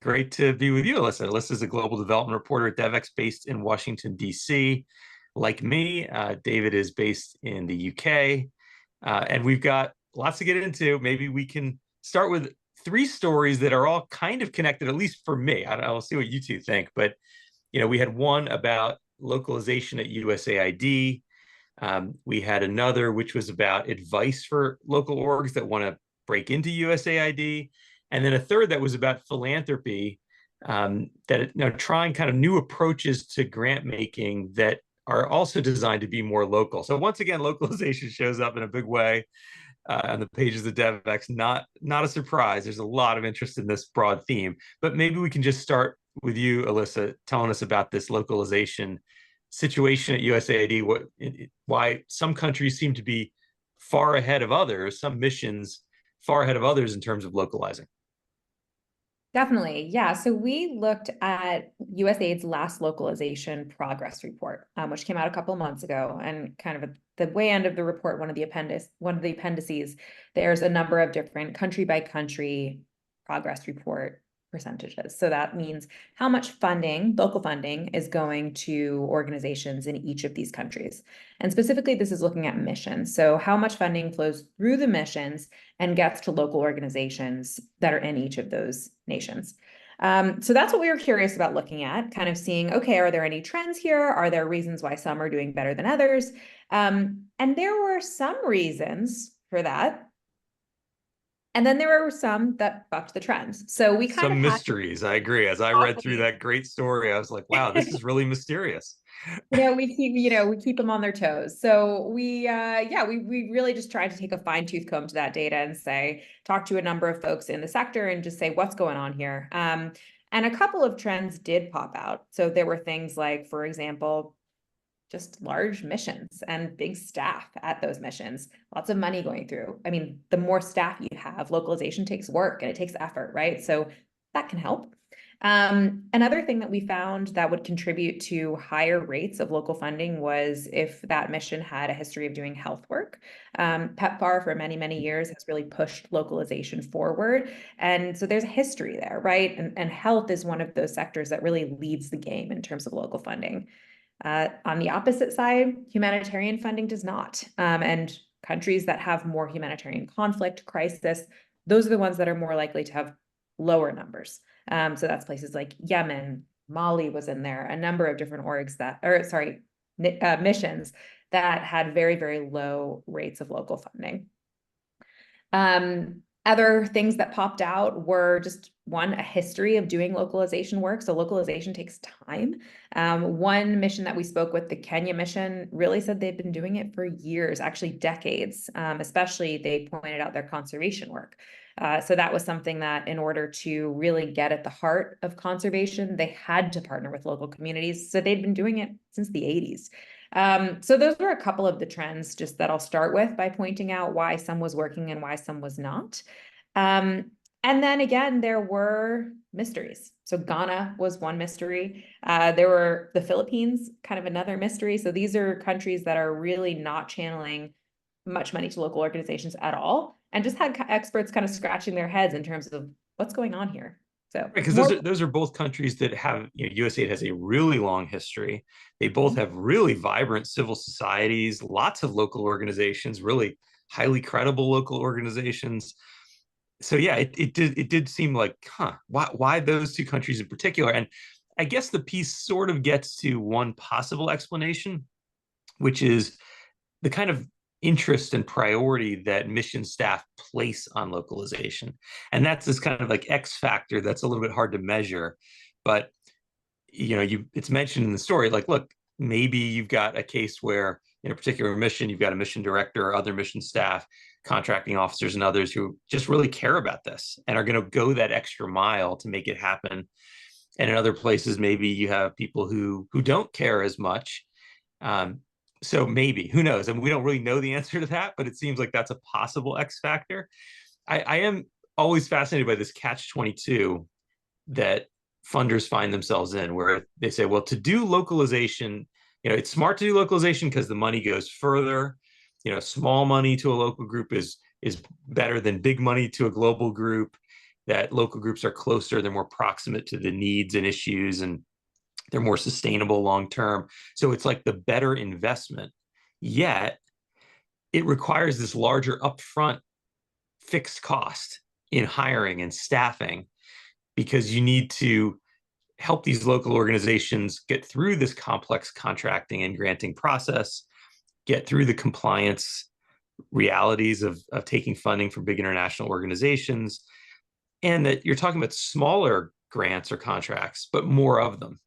Great to be with you, Alyssa. Alyssa is a global development reporter at Devex based in Washington, D.C. Like me, David is based in the UK. And we've got lots to get into. Maybe we can start with three stories that are all kind of connected, at least for me. I'll see what you two think. But, we had one about localization at USAID. We had another, which was about advice for local orgs that want to break into USAID. And then a third that was about philanthropy, that trying kind of new approaches to grant making that are also designed to be more local. So once again, localization shows up in a big way on the pages of Devex. Not a surprise. There's a lot of interest in this broad theme. But maybe we can just start with you, Alyssa, telling us about this localization situation at USAID. Why some countries seem to be far ahead of others, some missions far ahead of others in terms of localizing. Definitely. Yeah. So we looked at USAID's last localization progress report, which came out a couple of months ago. And kind of at the way end of the report, one of the appendices, there's a number of different country by country progress report percentages. So that means how much funding, local funding, is going to organizations in each of these countries. And specifically, this is looking at missions. So how much funding flows through the missions and gets to local organizations that are in each of those nations. So that's what we were curious about looking at, kind of seeing, okay, are there any trends here? Are there reasons why some are doing better than others? And there were some reasons for that. And then there were some that bucked the trends. So we kind of Some had mysteries, I agree. As I read through that great story, I was like, wow, this is really mysterious. we keep them on their toes. So we really just tried to take a fine-tooth comb to that data and talk to a number of folks in the sector and just say, what's going on here? And a couple of trends did pop out. So there were things like, for example, just large missions and big staff at those missions, lots of money going through. I mean, the more staff you have, localization takes work and it takes effort, right? So that can help. Another thing that we found that would contribute to higher rates of local funding was if that mission had a history of doing health work. PEPFAR for many, many years has really pushed localization forward. And so there's a history there, right? And health is one of those sectors that really leads the game in terms of local funding. On the opposite side, humanitarian funding does not. And countries that have more humanitarian conflict, crisis, those are the ones that are more likely to have lower numbers. So that's places like Yemen, Mali was in there, a number of different missions that had very, very low rates of local funding. Other things that popped out were just a history of doing localization work. So localization takes time. One mission that we spoke with, the Kenya mission, really said they've been doing it for years, actually decades. Especially they pointed out their conservation work. So that was something that in order to really get at the heart of conservation, they had to partner with local communities. So they'd been doing it since the 80s. So those were a couple of the trends just that I'll start with by pointing out why some was working and why some was not. And then again, there were mysteries. So Ghana was one mystery. There were the Philippines, kind of another mystery. So these are countries that are really not channeling much money to local organizations at all, and just had experts kind of scratching their heads in terms of what's going on here. So because those are both countries that have, USAID has a really long history. They both have really vibrant civil societies, lots of local organizations, really highly credible local organizations. So yeah, it did seem like, why those two countries in particular? And I guess the piece sort of gets to one possible explanation, which is the kind of interest and priority that mission staff place on localization. And that's this kind of like X factor that's a little bit hard to measure. But it's mentioned in the story, like, look, maybe you've got a case where in a particular mission, you've got a mission director or other mission staff, contracting officers and others who just really care about this and are going to go that extra mile to make it happen. And in other places, maybe you have people who don't care as much. So maybe, who knows? I mean, we don't really know the answer to that, but it seems like that's a possible X factor. I am always fascinated by this catch-22 that funders find themselves in, where they say, well, to do localization, it's smart to do localization because the money goes further. Small money to a local group is better than big money to a global group. that local groups are closer, they're more proximate to the needs and issues, and they're more sustainable long term. So it's like the better investment. Yet it requires this larger upfront fixed cost in hiring and staffing, because you need to help these local organizations get through this complex contracting and granting process, get through the compliance realities of taking funding from big international organizations, and that you're talking about smaller grants or contracts, but more of them.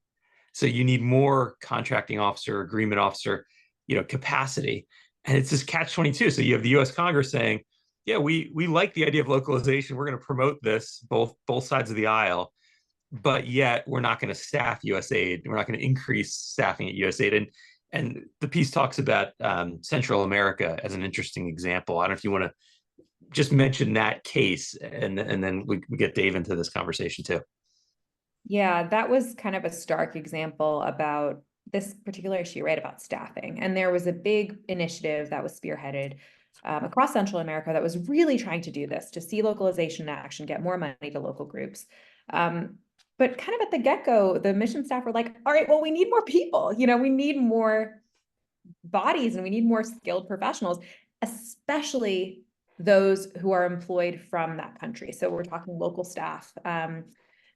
So you need more contracting officer, agreement officer, capacity. And it's this catch-22. So you have the US Congress saying, yeah, we like the idea of localization. We're going to promote this, both sides of the aisle, but yet we're not going to staff USAID. We're not going to increase staffing at USAID. And the piece talks about Central America as an interesting example. I don't know if you want to just mention that case, and then we get Dave into this conversation too. Yeah, that was kind of a stark example about this particular issue, right, about staffing. And there was a big initiative that was spearheaded across Central America that was really trying to do this, to see localization in action, get more money to local groups. But kind of at the get-go, the mission staff were like, all right, well, we need more people. We need more bodies and we need more skilled professionals, especially those who are employed from that country. So we're talking local staff.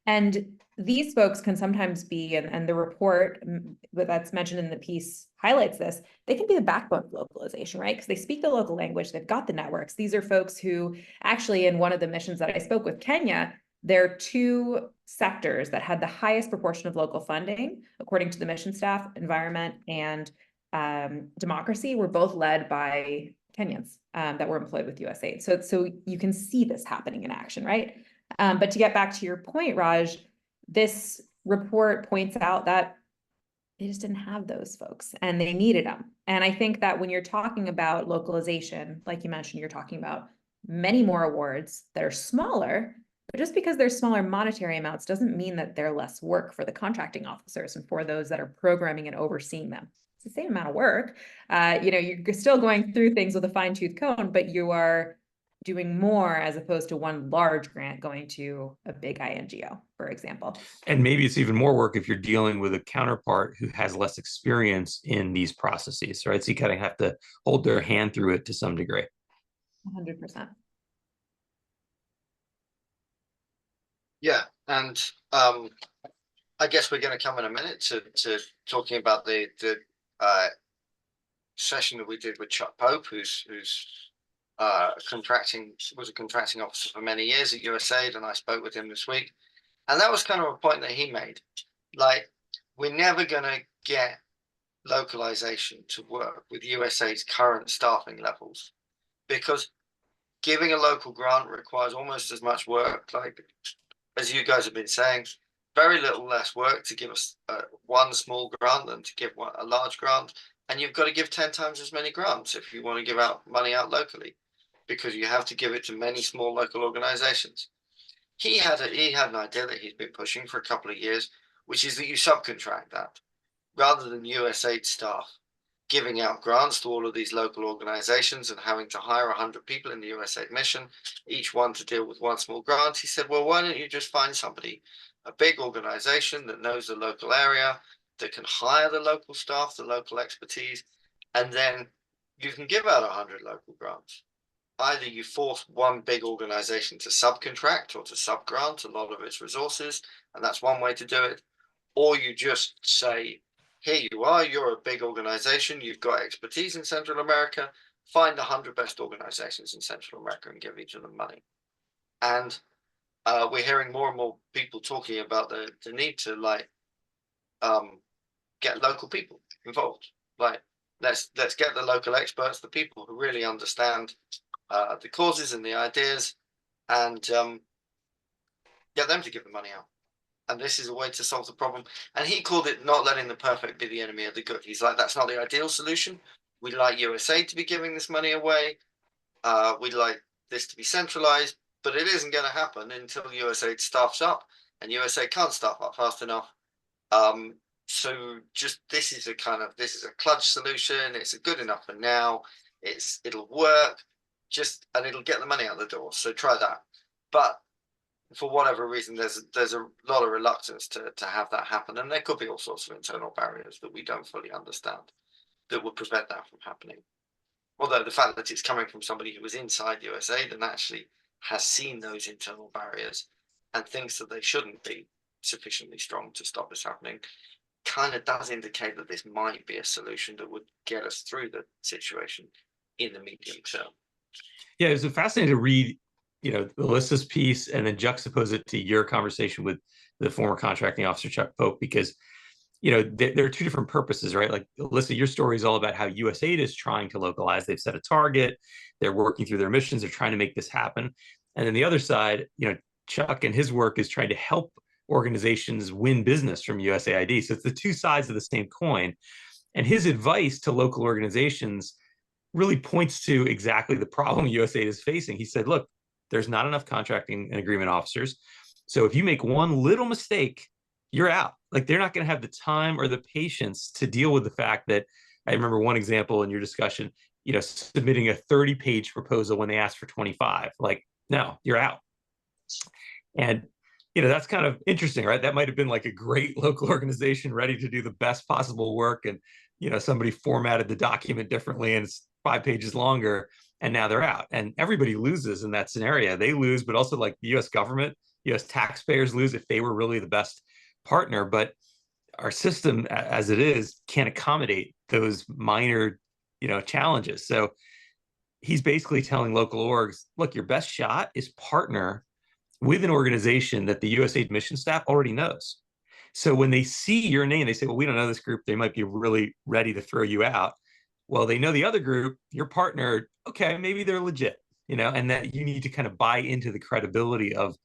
And these folks can sometimes be, and the report that's mentioned in the piece highlights this, they can be the backbone of localization, right? Because they speak the local language, they've got the networks. These are folks who actually, in one of the missions that I spoke with, Kenya, there are two sectors that had the highest proportion of local funding, according to the mission staff: environment and democracy, were both led by Kenyans that were employed with USAID. So you can see this happening in action, right? But to get back to your point, Raj, this report points out that they just didn't have those folks and they needed them. And I think that when you're talking about localization, like you mentioned, you're talking about many more awards that are smaller, but just because they're smaller monetary amounts doesn't mean that they're less work for the contracting officers and for those that are programming and overseeing them. It's the same amount of work. You're still going through things with a fine-tooth comb, but you are doing more as opposed to one large grant going to a big INGO, for example. And maybe it's even more work if you're dealing with a counterpart who has less experience in these processes, right? So you kind of have to hold their hand through it to some degree. 100%. Yeah, and I guess we're going to come in a minute to talking about the session that we did with Chuck Pope, who's was a contracting officer for many years at USAID, and I spoke with him this week, and that was kind of a point that he made. Like, we're never going to get localization to work with USAID's current staffing levels, because giving a local grant requires almost as much work, like as you guys have been saying, very little less work to give us one small grant than to give a large grant. And you've got to give 10 times as many grants if you want to give out money out locally, because you have to give it to many small local organizations. He had an idea that he's been pushing for a couple of years, which is that you subcontract that. Rather than USAID staff giving out grants to all of these local organizations and having to hire 100 people in the USAID mission, each one to deal with one small grant, he said, well, why don't you just find somebody, a big organization that knows the local area, that can hire the local staff, the local expertise, and then you can give out 100 local grants. Either you force one big organization to subcontract or to subgrant a lot of its resources, and that's one way to do it, or you just say, here you are, you're a big organization, you've got expertise in Central America, find the 100 best organizations in Central America and give each of them money. And we're hearing more and more people talking about the need to get local people involved. Like, let's get the local experts, the people who really understand the causes and the ideas, and get them to give the money out. And this is a way to solve the problem. And he called it not letting the perfect be the enemy of the good. He's like, that's not the ideal solution. We'd like USAID to be giving this money away. We'd like this to be centralized, but it isn't going to happen until USAID staffs up, and USAID can't staff up fast enough. So just this is a kludge solution. It's a good enough for now. It'll work, and it'll get the money out the door. So try that. But For whatever reason, there's a lot of reluctance to have that happen, and there could be all sorts of internal barriers that we don't fully understand that would prevent that from happening. Although the fact that it's coming from somebody who was inside USAID and actually has seen those internal barriers and thinks that they shouldn't be sufficiently strong to stop this happening, kind of does indicate that this might be a solution that would get us through the situation in the medium term. Yeah, it was fascinating to read, Alyssa's piece and then juxtapose it to your conversation with the former contracting officer, Chuck Pope, because, there are two different purposes, right? Like, Alyssa, your story is all about how USAID is trying to localize. They've set a target. They're working through their missions. They're trying to make this happen. And then the other side, Chuck and his work is trying to help organizations win business from USAID. So it's the two sides of the same coin. And his advice to local organizations really points to exactly the problem USAID is facing. He said, look, there's not enough contracting and agreement officers. So if you make one little mistake, you're out. Like, they're not going to have the time or the patience to deal with the fact that, I remember one example in your discussion, submitting a 30-page proposal when they asked for 25. Like, no, you're out. And, that's kind of interesting, right? That might have been like a great local organization ready to do the best possible work. And, somebody formatted the document differently and it's 5 pages longer, and now they're out. And everybody loses in that scenario. They lose, but also, like, the US government, US taxpayers lose if they were really the best partner. But our system as it is can't accommodate those minor, challenges. So he's basically telling local orgs, look, your best shot is partner with an organization that the USAID mission staff already knows. So when they see your name, they say, well, we don't know this group. They might be really ready to throw you out. Well, they know the other group, your partner, okay, maybe they're legit, and that you need to kind of buy into the credibility of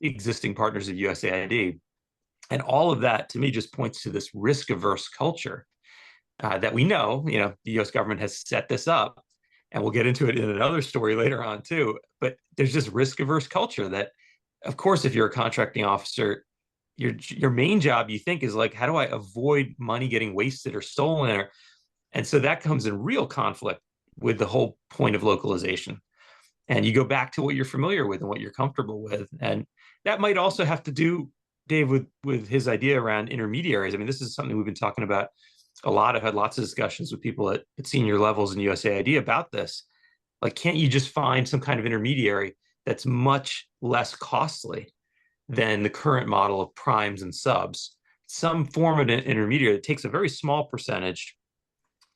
existing partners of USAID. And all of that, to me, just points to this risk-averse culture that we know, the US government has set this up, and we'll get into it in another story later on too. But there's just risk-averse culture that, of course, if you're a contracting officer, your main job, you think, is like, how do I avoid money getting wasted or stolen? And so that comes in real conflict with the whole point of localization. And you go back to what you're familiar with and what you're comfortable with. And that might also have to do, Dave, with his idea around intermediaries. I mean, this is something we've been talking about a lot. I've had lots of discussions with people at senior levels in USAID about this. Like, can't you just find some kind of intermediary that's much less costly than the current model of primes and subs? Some form of an intermediary that takes a very small percentage,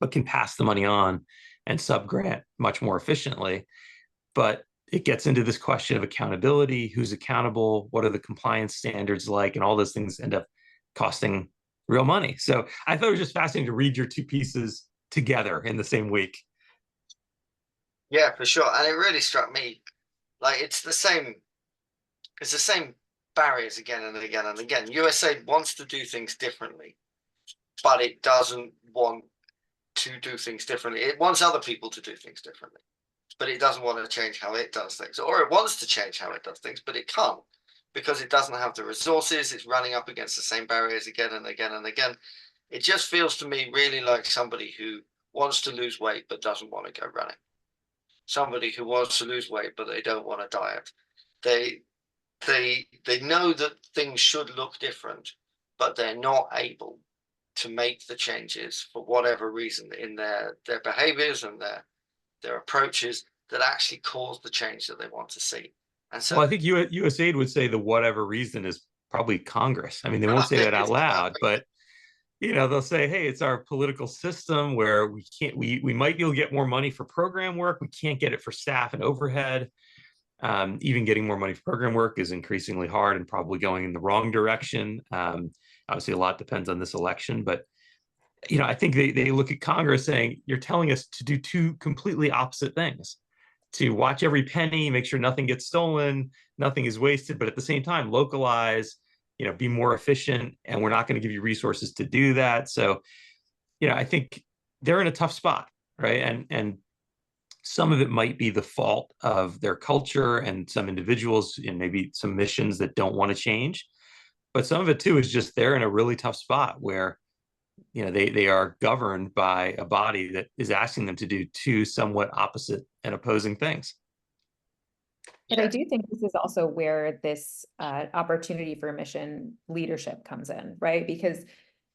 but can pass the money on and sub-grant much more efficiently. But it gets into this question of accountability, who's accountable, what are the compliance standards like, and all those things end up costing real money. So I thought it was just fascinating to read your two pieces together in the same week. Yeah, for sure. And it really struck me, like, it's the same barriers again and again and again. USAID wants to do things differently, but it doesn't want to do things differently. It wants other people to do things differently, but it doesn't want to change how it does things. Or it wants to change how it does things, but it can't, because it doesn't have the resources. It's running up against the same barriers again and again and again. It just feels to me really like somebody who wants to lose weight but doesn't want to go running. Somebody who wants to lose weight but they don't want to diet. They know that things should look different, but they're not able to make the changes for whatever reason in their behaviors and their approaches that actually cause the change that they want to see. And so, well, I think USAID would say the whatever reason is probably Congress. I mean, they won't say that out loud, but they'll say, hey, it's our political system where we might be able to get more money for program work. We can't get it for staff and overhead. Even getting more money for program work is increasingly hard and probably going in the wrong direction. Obviously, a lot depends on this election, but I think they look at Congress saying, you're telling us to do two completely opposite things: to watch every penny, make sure nothing gets stolen, nothing is wasted, but at the same time, localize, be more efficient, and we're not going to give you resources to do that. So, I think they're in a tough spot, right? And some of it might be the fault of their culture and some individuals and maybe some missions that don't want to change. But some of it too is just they're in a really tough spot where, they are governed by a body that is asking them to do two somewhat opposite and opposing things. But I do think this is also where this opportunity for mission leadership comes in, right? Because,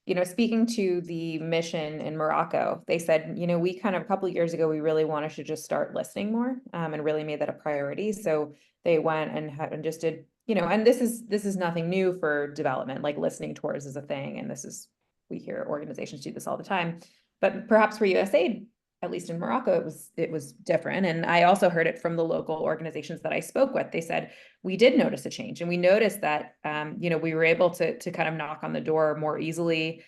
you know, speaking to the mission in Morocco, they said, you know, we kind of a couple of years ago, we really wanted to just start listening more and really made that a priority. So they went and just did, you know, and this is nothing new for development, like listening towards is a thing. And this is, we hear organizations do this all the time, but perhaps for USAID, at least in Morocco, it was different. And I also heard it from the local organizations that I spoke with. They said, we did notice a change, and we noticed that, you know, we were able to kind of knock on the door more easily,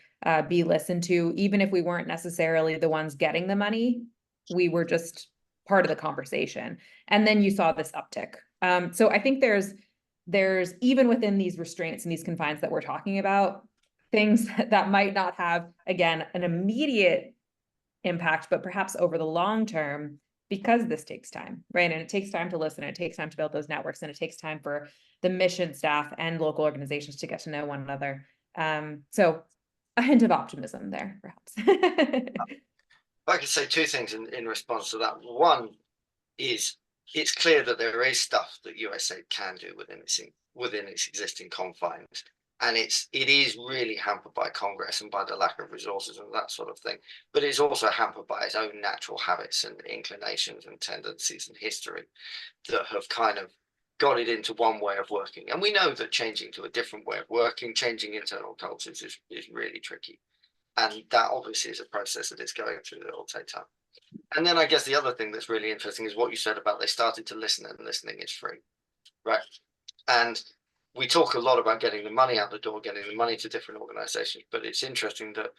be listened to, even if we weren't necessarily the ones getting the money, we were just part of the conversation. And then you saw this uptick. So I think there's even within these restraints and these confines that we're talking about, things that might not have, again, an immediate impact, but perhaps over the long term, because this takes time, right? And it takes time to listen, it takes time to build those networks, and it takes time for the mission staff and local organizations to get to know one another. So a hint of optimism there, perhaps. I could say two things in response to that. One is it's clear that there is stuff that USAID can do within its existing confines. And it is really hampered by Congress and by the lack of resources and that sort of thing. But it's also hampered by its own natural habits and inclinations and tendencies and history that have kind of got it into one way of working. And we know that changing to a different way of working, changing internal cultures is really tricky. And that obviously is a process that it's going through that will take time. And then I guess the other thing that's really interesting is what you said about they started to listen, and listening is free, right? And we talk a lot about getting the money out the door, getting the money to different organizations, but it's interesting that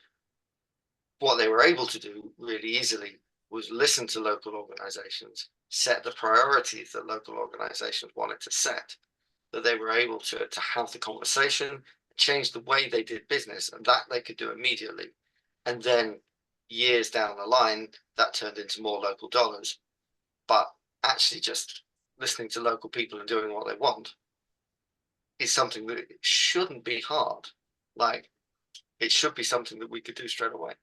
what they were able to do really easily was listen to local organizations, set the priorities that local organizations wanted to set, that they were able to have the conversation, change the way they did business, and that they could do immediately. And then years down the line, that turned into more local dollars. But actually just listening to local people and doing what they want is something that shouldn't be hard. Like, it should be something that we could do straight away.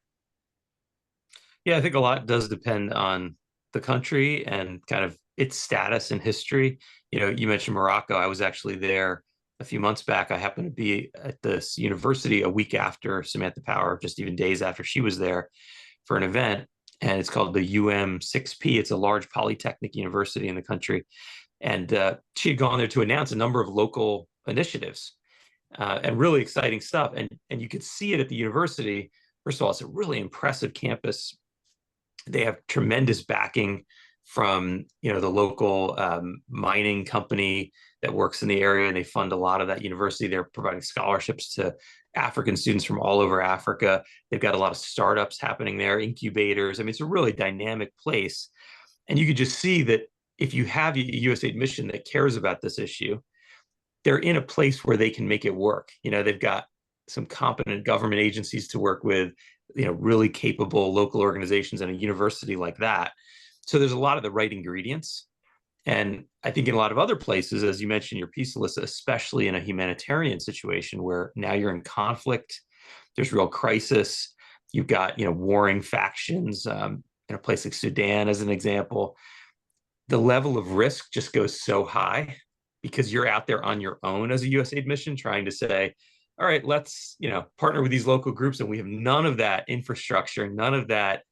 Yeah, I think a lot does depend on the country and kind of its status and history. You know, you mentioned Morocco. I was actually there a few months back. I happened to be at this university a week after Samantha Power, just even days after she was there for an event. And it's called the UM6P. It's a large polytechnic university in the country. And she had gone there to announce a number of local initiatives and really exciting stuff. And you could see it at the university. First of all, it's a really impressive campus. They have tremendous backing from, you know, the local mining company that works in the area, and they fund a lot of that university. They're providing scholarships to African students from all over Africa. They've got a lot of startups happening there, incubators. I mean, it's a really dynamic place. And you could just see that if you have a USAID mission that cares about this issue, they're in a place where they can make it work. You know, they've got some competent government agencies to work with, you know, really capable local organizations and a university like that. So there's a lot of the right ingredients. And I think in a lot of other places, as you mentioned, your piece, Alyssa, especially in a humanitarian situation where now you're in conflict, there's real crisis. You've got, you know, warring factions in a place like Sudan, as an example. The level of risk just goes so high because you're out there on your own as a USAID mission trying to say, all right, let's, you know, partner with these local groups. And we have none of that infrastructure, none of that,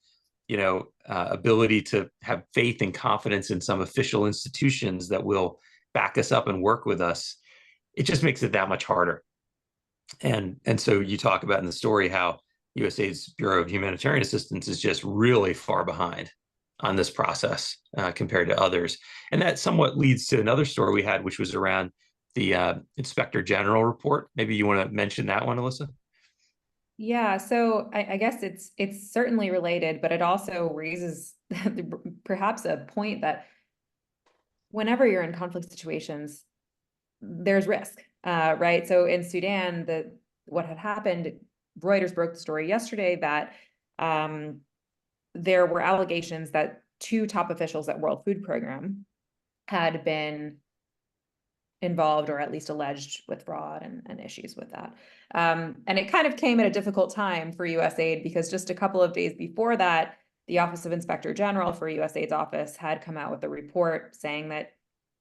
you know, ability to have faith and confidence in some official institutions that will back us up and work with us. It just makes it that much harder. And so you talk about in the story how USAID's Bureau of Humanitarian Assistance is just really far behind on this process compared to others. And that somewhat leads to another story we had, which was around the Inspector General report. Maybe you want to mention that one, Alyssa? Yeah, so I guess it's certainly related, but it also raises perhaps a point that whenever you're in conflict situations, there's risk, right? So in Sudan, what had happened, Reuters broke the story yesterday that there were allegations that 2 top officials at World Food Program had been involved, or at least alleged, with fraud and issues with that. And it kind of came at a difficult time for USAID because just a couple of days before that, the Office of Inspector General for USAID's office had come out with a report saying that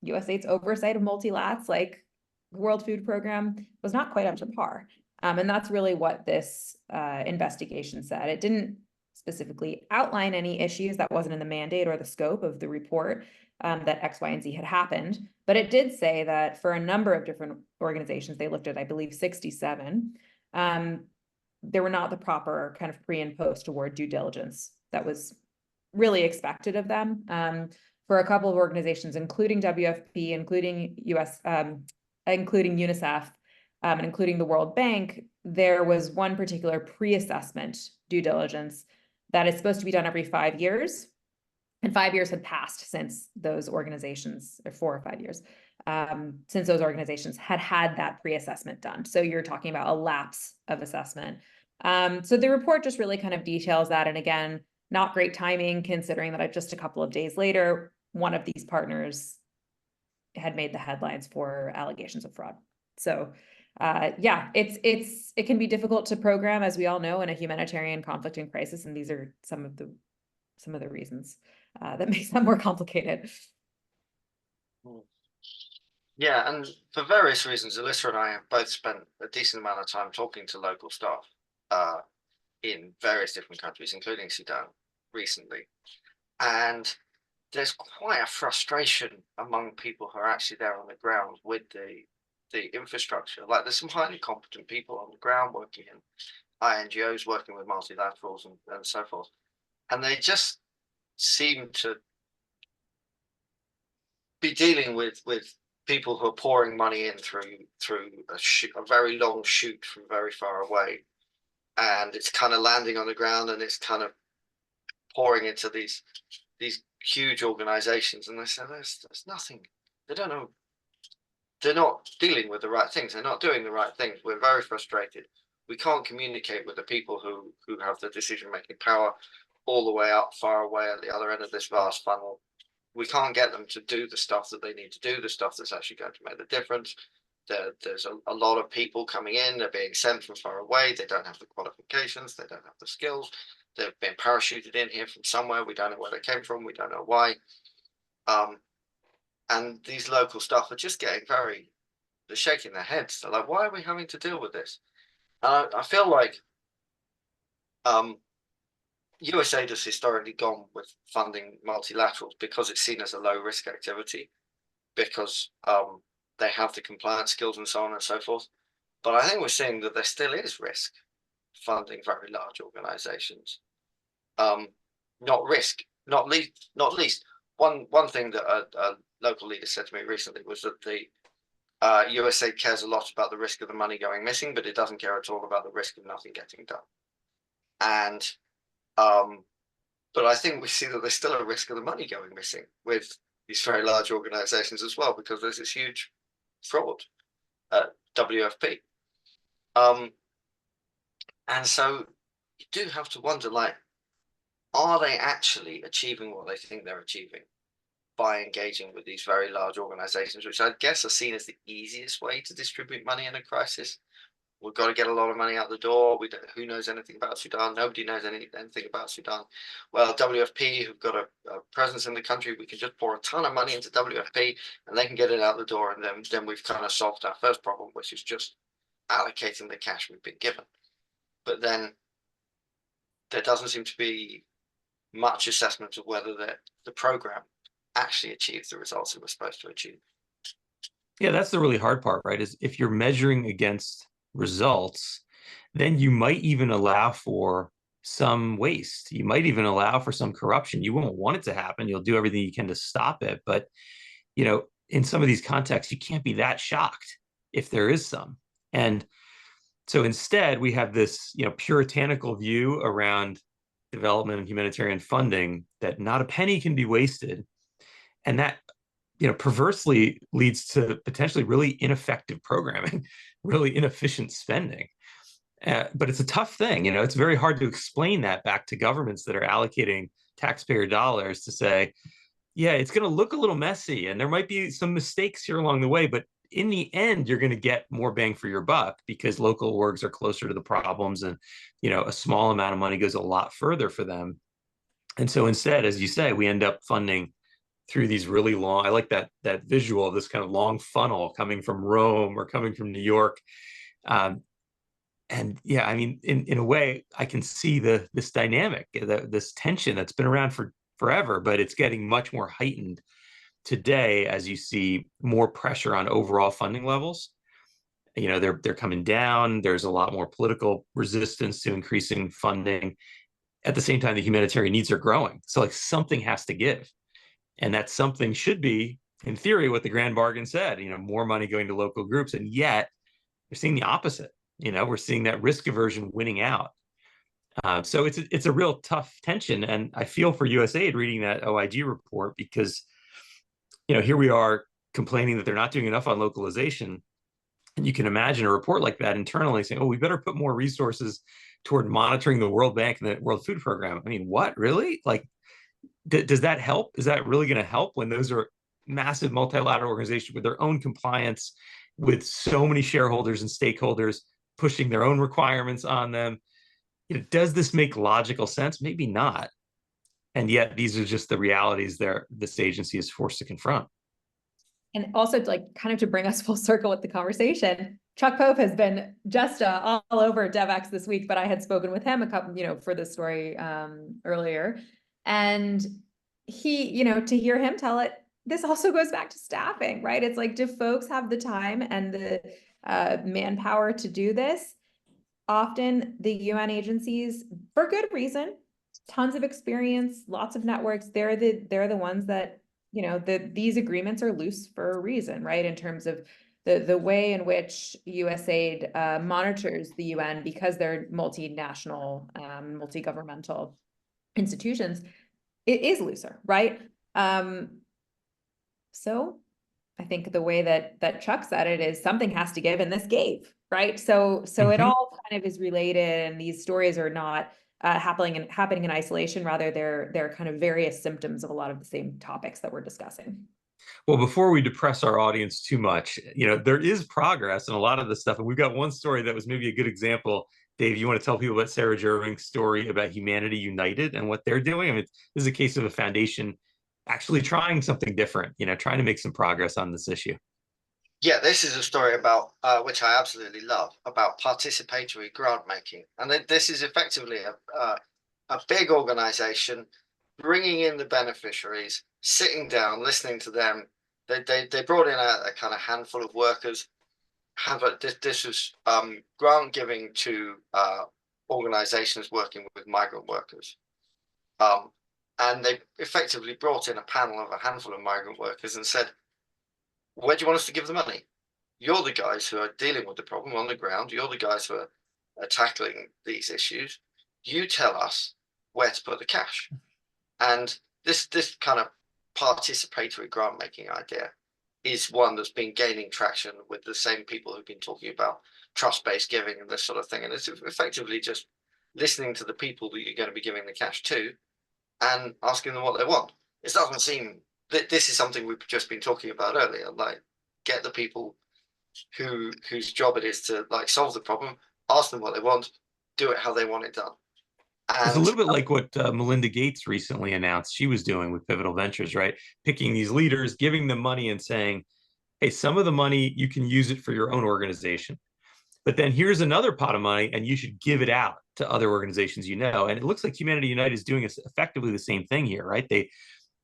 USAID's oversight of multilats, like the World Food Program, was not quite up to par. And that's really what this investigation said. It didn't specifically outline any issues. That wasn't in the mandate or the scope of the report, that X, Y, and Z had happened. But it did say that for a number of different organizations, they looked at, I believe, 67, there were not the proper kind of pre and post award due diligence that was really expected of them. For a couple of organizations, including WFP, including including UNICEF, and including the World Bank, there was one particular pre-assessment due diligence that is supposed to be done every 5 years. And 5 years had passed since those organizations, or 4 or 5 years, since those organizations had that pre-assessment done. So you're talking about a lapse of assessment. So the report just really kind of details that. And again, not great timing, considering that just a couple of days later, one of these partners had made the headlines for allegations of fraud. So yeah, it can be difficult to program, as we all know, in a humanitarian conflict and crisis. And these are some of the reasons that makes them more complicated. Yeah, and for various reasons, Alyssa and I have both spent a decent amount of time talking to local staff in various different countries, including Sudan, recently. And there's quite a frustration among people who are actually there on the ground with the infrastructure. Like, there's some highly competent people on the ground working in INGOs, working with multilaterals and so forth. And they just seem to be dealing with people who are pouring money in through a very long chute from very far away, and it's kind of landing on the ground and it's kind of pouring into these huge organizations. And they say there's nothing, they don't know, they're not dealing with the right things, they're not doing the right things. We're very frustrated. We can't communicate with the people who have the decision-making power all the way up, far away at the other end of this vast funnel. We can't get them to do the stuff that they need to do, the stuff that's actually going to make the difference. There's a lot of people coming in, they're being sent from far away, they don't have the qualifications, they don't have the skills, they've been parachuted in here from somewhere, we don't know where they came from, we don't know why. And these local staff are just getting they're shaking their heads. They're like, why are we having to deal with this? I feel like USAID has historically gone with funding multilaterals because it's seen as a low risk activity, because they have the compliance skills and so on and so forth. But I think we're seeing that there still is risk funding very large organizations. Not least. One thing that a local leader said to me recently was that the USAID cares a lot about the risk of the money going missing, but it doesn't care at all about the risk of nothing getting done. And but I think we see that there's still a risk of the money going missing with these very large organizations as well, because there's this huge fraud at WFP. And so you do have to wonder, like, are they actually achieving what they think they're achieving by engaging with these very large organizations, which I guess are seen as the easiest way to distribute money in a crisis? We've got to get a lot of money out the door. Who knows anything about Sudan? Nobody knows anything about Sudan. Well, WFP, who've got a presence in the country, we can just pour a ton of money into WFP and they can get it out the door. And then we've kind of solved our first problem, which is just allocating the cash we've been given. But then there doesn't seem to be much assessment of whether the program actually achieves the results it was supposed to achieve. Yeah, that's the really hard part, right? Is if you're measuring against results, then you might even allow for some waste. You might even allow for some corruption. You won't want it to happen. You'll do everything you can to stop it. But, you know, in some of these contexts, you can't be that shocked if there is some. And so instead, we have this, you know, puritanical view around development and humanitarian funding that not a penny can be wasted. And that, you know, perversely leads to potentially really ineffective programming, really inefficient spending. But it's a tough thing. You know, it's very hard to explain that back to governments that are allocating taxpayer dollars to say, yeah, it's going to look a little messy and there might be some mistakes here along the way, but in the end, you're going to get more bang for your buck because local orgs are closer to the problems, and, you know, a small amount of money goes a lot further for them. And so instead, as you say, we end up funding through these really long, I like that visual of this kind of long funnel coming from Rome or coming from New York. And yeah, I mean, in a way, I can see this dynamic, this tension that's been around for forever, but it's getting much more heightened today as you see more pressure on overall funding levels. You know, they're coming down. There's a lot more political resistance to increasing funding. At the same time, the humanitarian needs are growing. So like something has to give. And that something should be, in theory, what the grand bargain said, you know, more money going to local groups. And yet we're seeing the opposite. You know, we're seeing that risk aversion winning out. So it's a real tough tension. And I feel for USAID reading that OIG report because, you know, here we are complaining that they're not doing enough on localization. And you can imagine a report like that internally saying, oh, we better put more resources toward monitoring the World Bank and the World Food Program. I mean, what, really? Like, does that help? Is that really going to help when those are massive multilateral organizations with their own compliance, with so many shareholders and stakeholders pushing their own requirements on them? You know, does this make logical sense? Maybe not. And yet these are just the realities this agency is forced to confront. And also, like, kind of to bring us full circle with the conversation, Chuck Pope has been just all over Devex this week, but I had spoken with him a couple, you know, for this story earlier. And he, you know, to hear him tell it, this also goes back to staffing, right? It's like, do folks have the time and the manpower to do this? Often the UN agencies, for good reason, tons of experience, lots of networks, they're the ones that, you know, these agreements are loose for a reason, right? In terms of the way in which USAID monitors the UN, because they're multinational, multi-governmental institutions, it is looser, right? So I think the way that Chuck said it is something has to give, and this gave, right? So it all kind of is related, and these stories are not happening in isolation. Rather, they're kind of various symptoms of a lot of the same topics that we're discussing. Well, before we depress our audience too much, you know, there is progress in a lot of this stuff. And we've got one story that was maybe a good example. Dave, you want to tell people about Sarah Jerving's story about Humanity United and what they're doing? I mean, this is a case of a foundation actually trying something different, you know, trying to make some progress on this issue. Yeah, this is a story about, which I absolutely love, about participatory grant making. And this is effectively a big organization bringing in the beneficiaries, sitting down, listening to them. They brought in a kind of handful of workers. This was grant giving to organizations working with migrant workers. And they effectively brought in a panel of a handful of migrant workers and said, where do you want us to give the money? You're the guys who are dealing with the problem on the ground. You're the guys who are tackling these issues. You tell us where to put the cash. And this kind of participatory grant making idea is one that's been gaining traction with the same people who've been talking about trust-based giving and this sort of thing. And it's effectively just listening to the people that you're going to be giving the cash to and asking them what they want. It doesn't seem that this is something we've just been talking about earlier, like get the people whose job it is to like solve the problem, ask them what they want, do it how they want it done. And it's a little bit like what Melinda Gates recently announced she was doing with Pivotal Ventures, right? Picking these leaders, giving them money and saying, hey, some of the money, you can use it for your own organization. But then here's another pot of money and you should give it out to other organizations you know. And it looks like Humanity United is doing effectively the same thing here, right?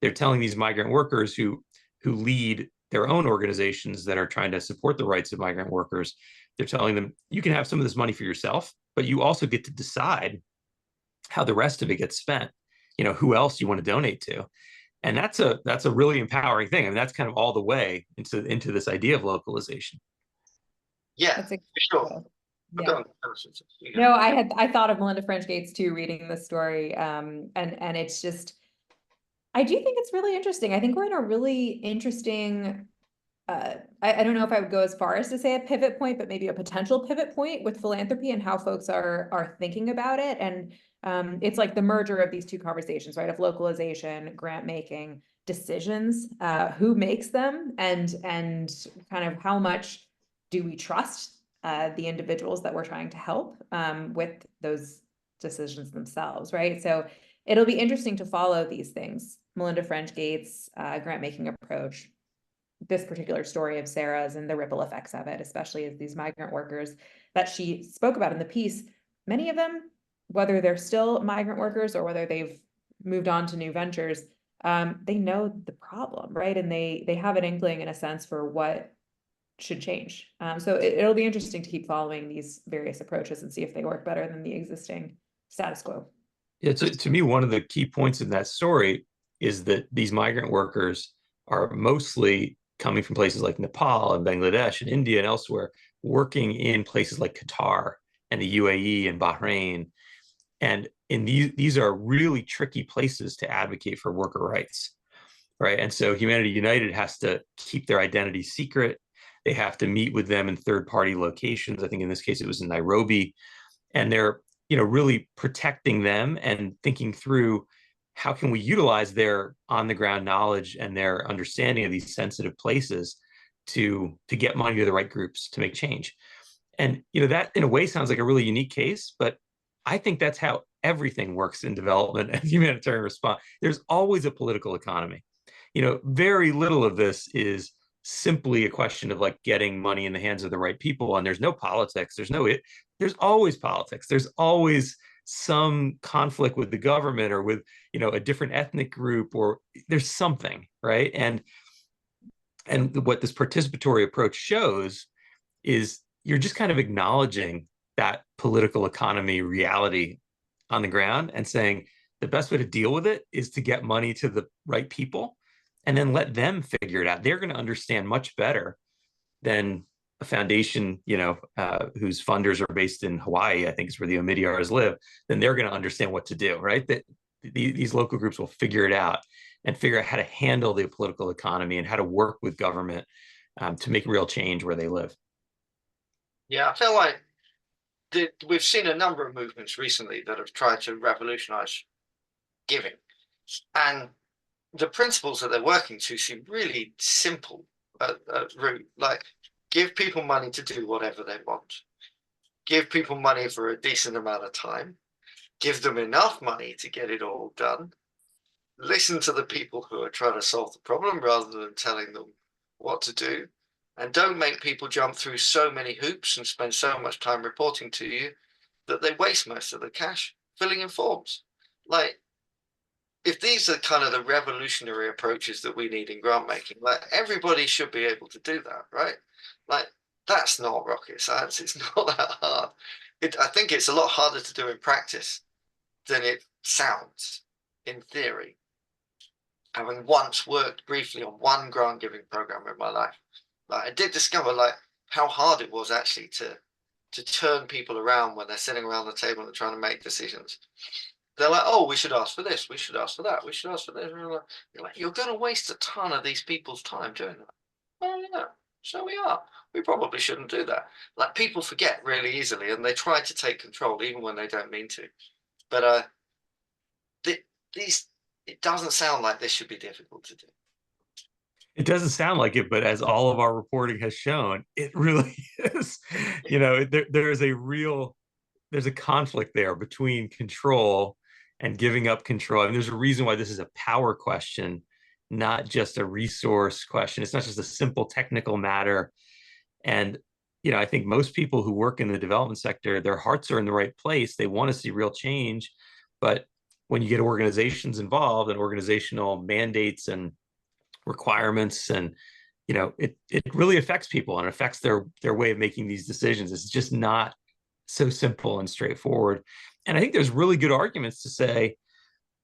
They're telling these migrant workers who lead their own organizations that are trying to support the rights of migrant workers, they're telling them, you can have some of this money for yourself, but you also get to decide how the rest of it gets spent, you know, who else you want to donate to. And that's a really empowering thing. I mean, that's kind of all the way into this idea of localization. Yeah, That's for sure. Yeah. No, I thought of Melinda French Gates too, reading the story. And it's just, I do think it's really interesting. I think we're in a really interesting, I don't know if I would go as far as to say a pivot point, but maybe a potential pivot point with philanthropy and how folks are thinking about it. And it's like the merger of these two conversations, right? Of localization, grant making, decisions, who makes them, and kind of how much do we trust the individuals that we're trying to help with those decisions themselves, right? So it'll be interesting to follow these things. Melinda French Gates' grant making approach, this particular story of Sarah's and the ripple effects of it, especially as these migrant workers that she spoke about in the piece, many of them, whether they're still migrant workers or whether they've moved on to new ventures, they know the problem, right? And they have an inkling in a sense for what should change. So it'll be interesting to keep following these various approaches and see if they work better than the existing status quo. Yeah, to me, one of the key points in that story is that these migrant workers are mostly coming from places like Nepal and Bangladesh and India and elsewhere, working in places like Qatar and the UAE and Bahrain. And in these are really tricky places to advocate for worker rights, right? And so Humanity United has to keep their identity secret. They have to meet with them in third-party locations. I think in this case, it was in Nairobi. And they're, really protecting them and thinking through how can we utilize their on-the-ground knowledge and their understanding of these sensitive places to get money to the right groups to make change. And, that in a way sounds like a really unique case, but I think that's how everything works in development and humanitarian response. There's always a political economy. Very little of this is simply a question of like getting money in the hands of the right people. And there's no politics. There's always politics. There's always some conflict with the government or with, a different ethnic group, or there's something, right? And what this participatory approach shows is you're just kind of acknowledging that political economy reality on the ground and saying the best way to deal with it is to get money to the right people and then let them figure it out. They're going to understand much better than a foundation, whose funders are based in Hawaii, I think is where the Omidyars live. Then they're going to understand what to do, right? That these local groups will figure it out and figure out how to handle the political economy and how to work with government to make real change where they live. Yeah, I feel like we've seen a number of movements recently that have tried to revolutionize giving. And the principles that they're working to seem really simple at root, like give people money to do whatever they want, give people money for a decent amount of time, give them enough money to get it all done, listen to the people who are trying to solve the problem rather than telling them what to do, and don't make people jump through so many hoops and spend so much time reporting to you that they waste most of the cash filling in forms. Like, if these are kind of the revolutionary approaches that we need in grant making, like everybody should be able to do that, right? Like, that's not rocket science. It's not that hard. I think it's a lot harder to do in practice than it sounds in theory. Having once worked briefly on one grant giving program in my life, like I did discover like how hard it was actually to turn people around when they're sitting around the table and trying to make decisions. They're like, oh, we should ask for this, we should ask for that, we should ask for this. You're like, you're going to waste a ton of these people's time doing that. Well, yeah, so we are. We probably shouldn't do that. Like, people forget really easily and they try to take control even when they don't mean to. But it doesn't sound like this should be difficult to do. It doesn't sound like it, but as all of our reporting has shown, it really is. There's a conflict there between control and giving up control. I mean, there's a reason why this is a power question, not just a resource question. It's not just a simple technical matter. And, I think most people who work in the development sector, their hearts are in the right place. They want to see real change. But when you get organizations involved and organizational mandates and requirements and it really affects people and affects their way of making these decisions. It's just not so simple and straightforward. And I think there's really good arguments to say,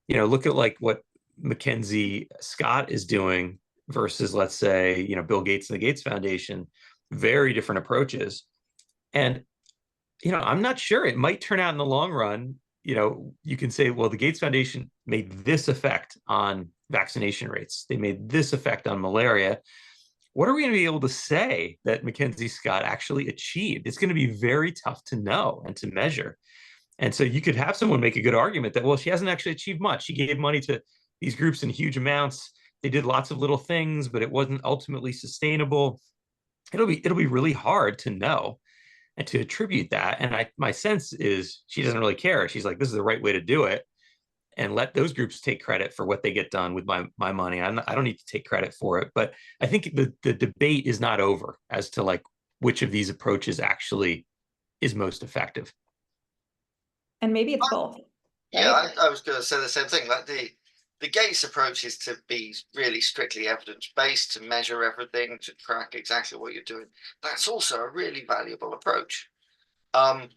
look at like what Mackenzie Scott is doing versus, let's say, Bill Gates and the Gates Foundation. Very different approaches. And I'm not sure. It might turn out in the long run, you can say, well, the Gates Foundation made this effect on vaccination rates. They made this effect on malaria. What are we going to be able to say that Mackenzie Scott actually achieved? It's going to be very tough to know and to measure. And so you could have someone make a good argument that, well, she hasn't actually achieved much. She gave money to these groups in huge amounts. They did lots of little things, but it wasn't ultimately sustainable. It'll be really hard to know and to attribute that. And my sense is she doesn't really care. She's like, this is the right way to do it. and let those groups take credit for what they get done with my money. I don't need to take credit for it. But I think the debate is not over as to like which of these approaches actually is most effective. And maybe it's both. Yeah, right? I was going to say the same thing. Like the Gates approach is to be really strictly evidence-based, to measure everything, to track exactly what you're doing. That's also a really valuable approach. And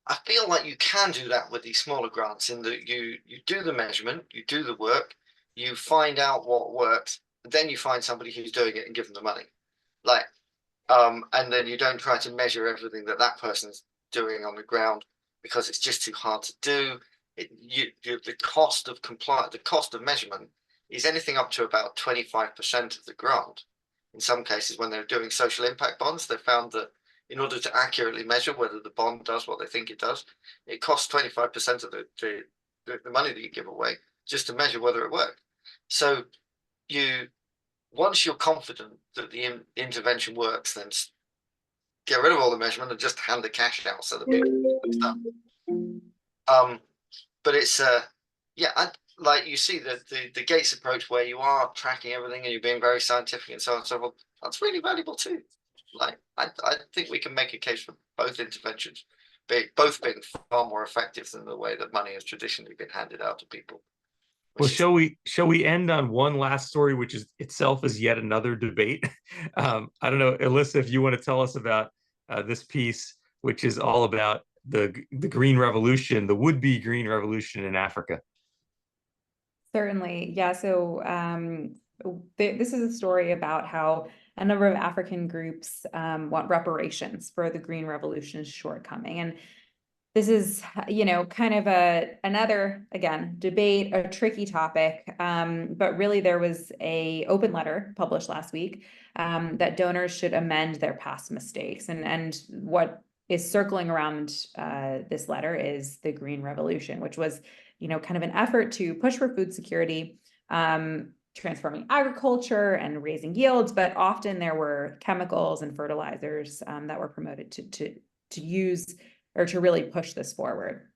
I feel like you can do that with these smaller grants in that you do the measurement, you do the work, you find out what works, then you find somebody who's doing it and give them the money. Like, and then you don't try to measure everything that that person's doing on the ground because it's just too hard to do. The cost of the cost of measurement is anything up to about 25% of the grant. In some cases, when they're doing social impact bonds, they found that in order to accurately measure whether the bond does what they think it does, it costs 25% of the money that you give away just to measure whether it worked. So once you're confident that the intervention works, then get rid of all the measurement and just hand the cash out so that it's done. But it's like you see the Gates approach where you are tracking everything and you're being very scientific and so on and so forth. That's really valuable too. Like I think we can make a case for both interventions, both being far more effective than the way that money has traditionally been handed out to people. Well, shall we end on one last story, which is itself is yet another debate? I don't know, Alyssa, if you want to tell us about this piece, which is all about the green revolution, the would-be green revolution in Africa. Certainly, yeah. So this is a story about how a number of African groups want reparations for the green revolution's shortcoming, and this is, kind of another, again, debate, a tricky topic, but really there was a open letter published last week that donors should amend their past mistakes. And what is circling around this letter is the Green Revolution, which was, kind of an effort to push for food security, transforming agriculture and raising yields, but often there were chemicals and fertilizers that were promoted to use or to really push this forward.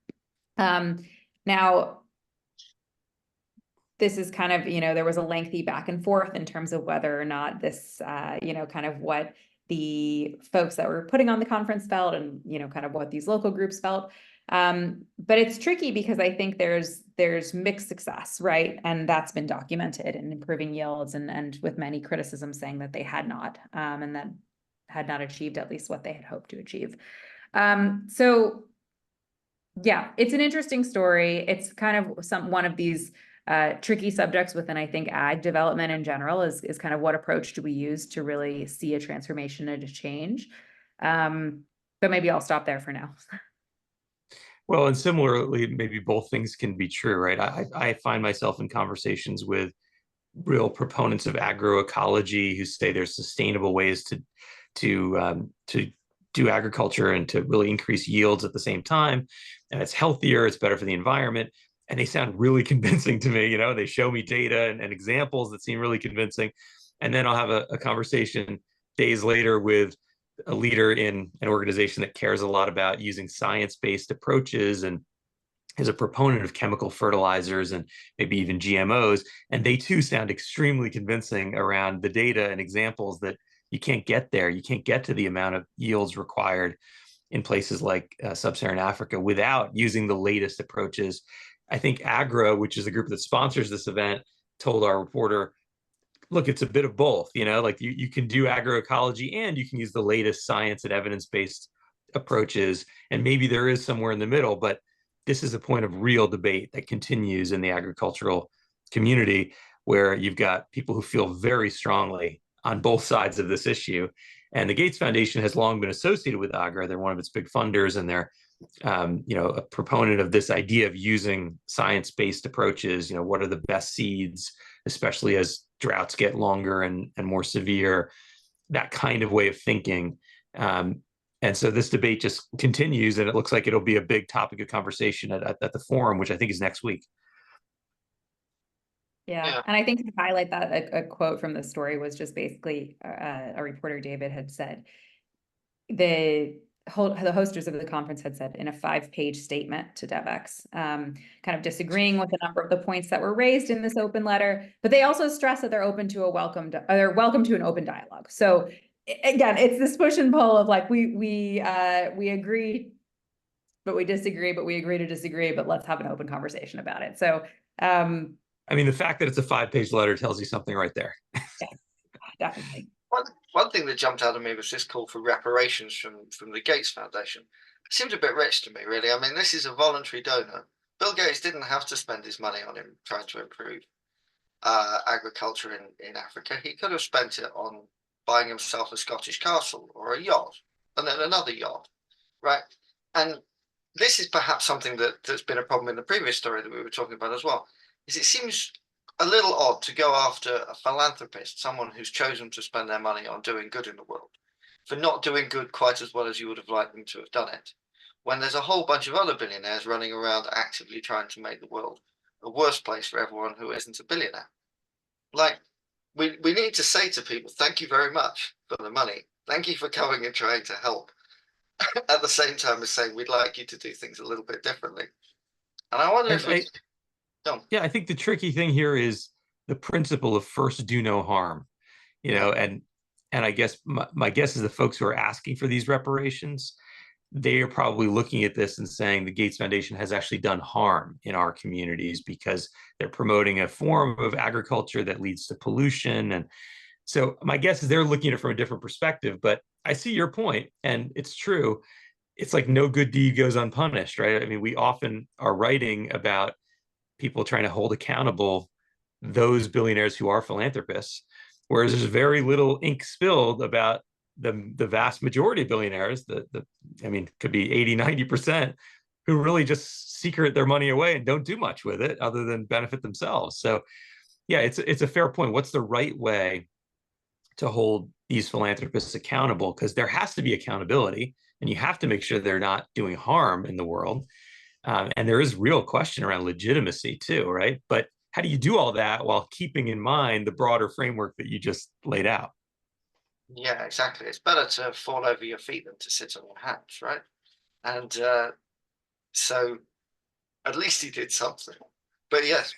Now, this is kind of, there was a lengthy back and forth in terms of whether or not this, kind of what the folks that were putting on the conference felt and, kind of what these local groups felt. But it's tricky because I think there's mixed success, right? And that's been documented in improving yields and with many criticisms saying that they had not, and that had not achieved at least what they had hoped to achieve. So yeah, it's an interesting story. It's kind of one of these tricky subjects within, I think, ag development in general is kind of what approach do we use to really see a transformation and a change. But maybe I'll stop there for now. Well, and similarly, maybe both things can be true, right? I find myself in conversations with real proponents of agroecology who say there's sustainable ways to do agriculture and to really increase yields at the same time. And it's healthier, it's better for the environment. And they sound really convincing to me. They show me data and examples that seem really convincing. And then I'll have a conversation days later with a leader in an organization that cares a lot about using science-based approaches and is a proponent of chemical fertilizers and maybe even GMOs. And they too sound extremely convincing around the data and examples that you can't get there. You can't get to the amount of yields required in places like sub-Saharan Africa without using the latest approaches. I think AGRA, which is the group that sponsors this event, told our reporter, look, it's a bit of both, like you can do agroecology and you can use the latest science and evidence-based approaches. And maybe there is somewhere in the middle, but this is a point of real debate that continues in the agricultural community where you've got people who feel very strongly on both sides of this issue. And the Gates Foundation has long been associated with AGRA. They're one of its big funders, and they're a proponent of this idea of using science-based approaches. What are the best seeds, especially as droughts get longer and more severe, that kind of way of thinking. And so this debate just continues, and it looks like it'll be a big topic of conversation at the forum, which I think is next week. Yeah. And I think to highlight that, a quote from the story was just basically a reporter, David, had said, the the hosters of the conference had said in a 5-page statement to Devex, kind of disagreeing with a number of the points that were raised in this open letter, but they also stress that they're welcome to an open dialogue. So again, it's this push and pull of like, we agree, but we disagree, but we agree to disagree, but let's have an open conversation about it. So, I mean, the fact that it's a 5-page letter tells you something right there. yeah, definitely. One thing that jumped out at me was this call for reparations from the Gates Foundation. It seemed a bit rich to me, really. I mean, this is a voluntary donor. Bill Gates didn't have to spend his money on him trying to improve agriculture in Africa. He could have spent it on buying himself a Scottish castle or a yacht, and then another yacht, right? And this is perhaps something that's been a problem in the previous story that we were talking about as well, is it seems a little odd to go after a philanthropist, someone who's chosen to spend their money on doing good in the world, for not doing good quite as well as you would have liked them to have done it, when there's a whole bunch of other billionaires running around actively trying to make the world a worse place for everyone who isn't a billionaire. Like, we need to say to people, thank you very much for the money. Thank you for coming and trying to help. At the same time as saying, we'd like you to do things a little bit differently. And I wonder if we... Yeah, I think the tricky thing here is the principle of first do no harm, and I guess my guess is the folks who are asking for these reparations, they are probably looking at this and saying the Gates Foundation has actually done harm in our communities because they're promoting a form of agriculture that leads to pollution. And so my guess is they're looking at it from a different perspective, but I see your point, and it's true. It's like no good deed goes unpunished, right? I mean, we often are writing about people trying to hold accountable those billionaires who are philanthropists, whereas there's very little ink spilled about the vast majority of billionaires, I mean, could be 80-90%, who really just secret their money away and don't do much with it other than benefit themselves. So yeah, it's a fair point. What's the right way to hold these philanthropists accountable? Because there has to be accountability, and you have to make sure they're not doing harm in the world. And there is real question around legitimacy too, right? But how do you do all that while keeping in mind the broader framework that you just laid out? Yeah, exactly. It's better to fall over your feet than to sit on your hands, right? And so at least he did something. But yes,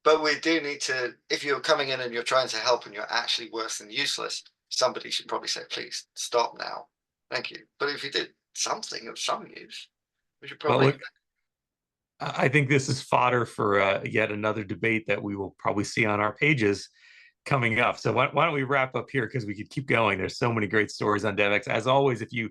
but we do need to, if you're coming in and you're trying to help and you're actually worse than useless, somebody should probably say, please stop now. Thank you. But if you did something of some use, we should probably... Well, look, I think this is fodder for yet another debate that we will probably see on our pages coming up. So why don't we wrap up here, because we could keep going. There's so many great stories on Devex. As always, if you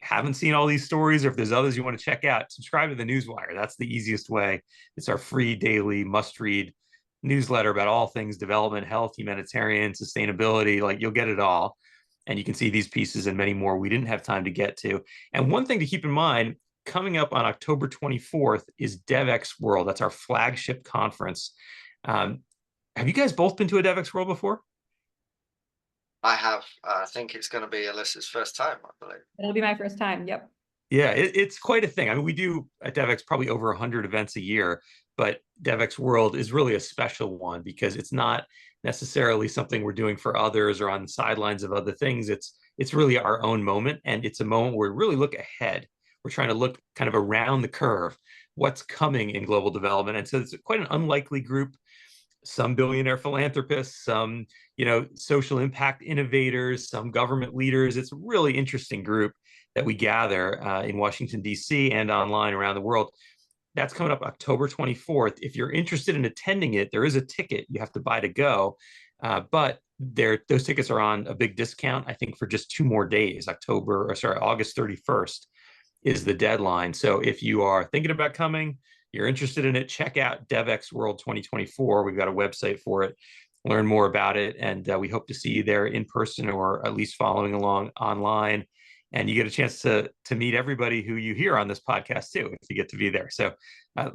haven't seen all these stories, or if there's others you want to check out, subscribe to the Newswire. That's the easiest way. It's our free daily must-read newsletter about all things development, health, humanitarian, sustainability. Like, you'll get it all. And you can see these pieces and many more we didn't have time to get to. And one thing to keep in mind, coming up on October 24th is Devex World. That's our flagship conference. Have you guys both been to a Devex World before? I have. I think it's going to be Alyssa's first time, I believe. It'll be my first time. Yep. Yeah, it's quite a thing. I mean, we do at Devex probably over 100 events a year, but Devex World is really a special one because it's not necessarily something we're doing for others or on the sidelines of other things. It's really our own moment, and it's a moment where we really look ahead. We're trying to look kind of around the curve, what's coming in global development. And so it's quite an unlikely group. Some billionaire philanthropists, some social impact innovators, some government leaders. It's a really interesting group that we gather in Washington, D.C. and online around the world. That's coming up October 24th. If you're interested in attending it, there is a ticket you have to buy to go, but those tickets are on a big discount, I think, for just 2 more days. August 31st is the deadline. So if you are thinking about coming, you're interested in it, check out Devex World 2024. We've got a website for it. Learn more about it. And we hope to see you there in person, or at least following along online. And you get a chance to meet everybody who you hear on this podcast too, if you get to be there. So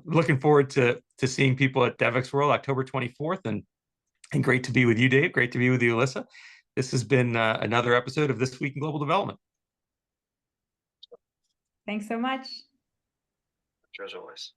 looking forward to seeing people at Devex World October 24th. And great to be with you, Dave. Great to be with you, Alyssa. This has been another episode of This Week in Global Development. Thanks so much. As always.